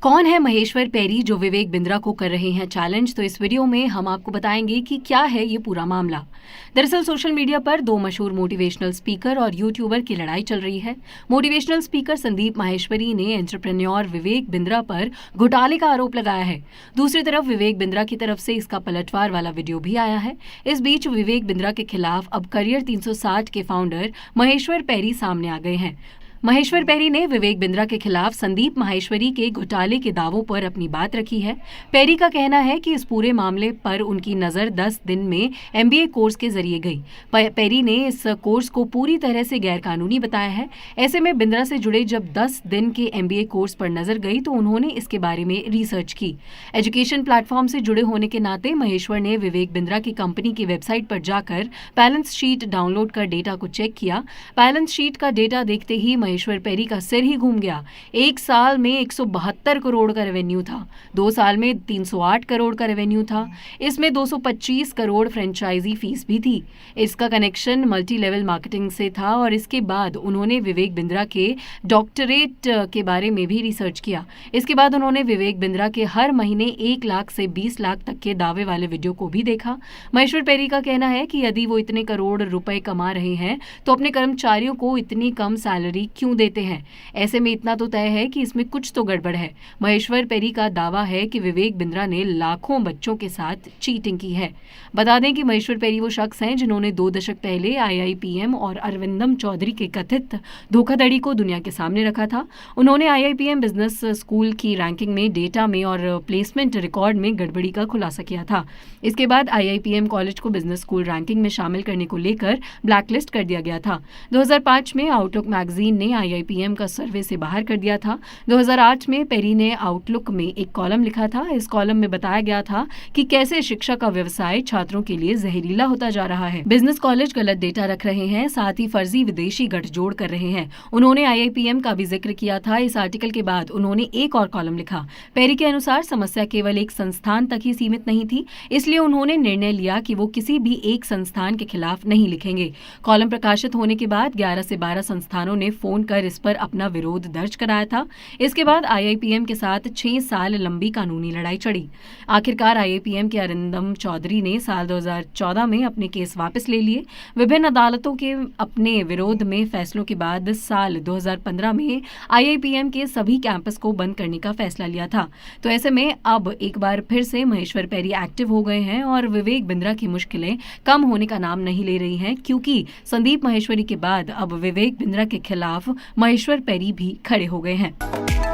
कौन है महेश्वर पैरी जो विवेक बिंद्रा को कर रहे हैं चैलेंज। तो इस वीडियो में हम आपको बताएंगे कि क्या है ये पूरा मामला। दरअसल सोशल मीडिया पर दो मशहूर मोटिवेशनल स्पीकर और यूट्यूबर की लड़ाई चल रही है। मोटिवेशनल स्पीकर संदीप माहेश्वरी ने एंटरप्रेन्योर विवेक बिंद्रा पर घोटाले का आरोप लगाया है। दूसरी तरफ विवेक बिंद्रा की तरफ से इसका पलटवार वाला वीडियो भी आया है। इस बीच विवेक बिंद्रा के खिलाफ अब करियर 360 के फाउंडर महेश्वर पैरी सामने आ गए हैं। महेश्वर पैरी ने विवेक बिंद्रा के खिलाफ संदीप माहेश्वरी के घोटाले के दावों पर अपनी बात रखी है। पैरी का कहना है कि इस पूरे मामले पर उनकी नजर 10 दिन में MBA कोर्स के जरिए गई। पैरी ने इस कोर्स को पूरी तरह से गैरकानूनी बताया है। ऐसे में बिंद्रा से जुड़े जब 10 दिन के MBA कोर्स पर नजर गई तो उन्होंने इसके बारे में रिसर्च की। एजुकेशन प्लेटफॉर्म से जुड़े होने के नाते महेश्वर ने विवेक बिंद्रा की कंपनी की वेबसाइट पर जाकर बैलेंस शीट डाउनलोड कर डेटा को चेक किया। बैलेंस शीट का डेटा देखते ही महेश्वर पैरी का सिर ही घूम गया। एक साल में 172 करोड़ का रेवेन्यू था, 2 साल में 308 करोड़ का रेवेन्यू था। इसमें 225 करोड़ फ्रेंचाइजी फीस भी थी। इसका कनेक्शन मल्टी लेवल मार्केटिंग से था और इसके बाद उन्होंने विवेक बिंद्रा के डॉक्टरेट के बारे में भी रिसर्च किया। इसके बाद उन्होंने विवेक बिंद्रा के हर महीने 1 लाख से 20 लाख तक के दावे वाले वीडियो को भी देखा। महेश्वर पैरी का कहना है कि यदि वो इतने करोड़ रुपए कमा रहे हैं तो अपने कर्मचारियों को इतनी कम सैलरी क्यों देते हैं। ऐसे में इतना तो तय है कि इसमें कुछ तो गड़बड़ है। महेश्वर पैरी का दावा है कि विवेक बिंद्रा ने लाखों बच्चों के साथ चीटिंग की है। बता दें कि महेश्वर पैरी वो शख्स हैं जिन्होंने 2 दशक पहले IIPM और अरविंदम चौधरी के कथित धोखाधड़ी को दुनिया के सामने रखा था। उन्होंने IIPM बिजनेस स्कूल की रैंकिंग में, डेटा में और प्लेसमेंट रिकॉर्ड में गड़बड़ी का खुलासा किया था। इसके बाद IIPM कॉलेज को बिजनेस स्कूल रैंकिंग में शामिल करने को लेकर ब्लैकलिस्ट कर दिया गया था। 2005 में आउटलुक मैगजीन ने IIPM का सर्वे से बाहर कर दिया था। 2008 में पैरी ने आउटलुक में एक कॉलम लिखा था। इस कॉलम में बताया गया था कि कैसे शिक्षा का व्यवसाय छात्रों के लिए जहरीला होता जा रहा है। बिजनेस कॉलेज गलत डेटा रख रहे हैं, साथ ही फर्जी विदेशी गठजोड़ कर रहे हैं। उन्होंने IIPM का भी जिक्र किया था। इस आर्टिकल के बाद उन्होंने एक और कॉलम लिखा। पैरी के अनुसार समस्या केवल एक संस्थान तक ही सीमित नहीं थी, इसलिए उन्होंने निर्णय लिया कि वो किसी भी एक संस्थान के खिलाफ नहीं लिखेंगे। कॉलम प्रकाशित होने के बाद 11 से 12 संस्थानों ने फोन कर इस पर अपना विरोध दर्ज कराया था। इसके बाद IIPM के साथ 6 साल लंबी कानूनी लड़ाई चढ़ी। आखिरकार IIPM के अरिंदम चौधरी ने साल 2014 में अपने केस वापस ले लिए। विभिन्न अदालतों के अपने विरोध में फैसलों के बाद साल 2015 में IIPM के सभी कैंपस को बंद करने का फैसला लिया था। तो ऐसे में अब एक बार फिर से महेश्वर पैरी एक्टिव हो गए हैं और विवेक बिंद्रा की मुश्किलें कम होने का नाम नहीं ले रही हैं, क्योंकि संदीप माहेश्वरी के बाद अब विवेक बिंद्रा के खिलाफ महेश्वर पैरी भी खड़े हो गए हैं।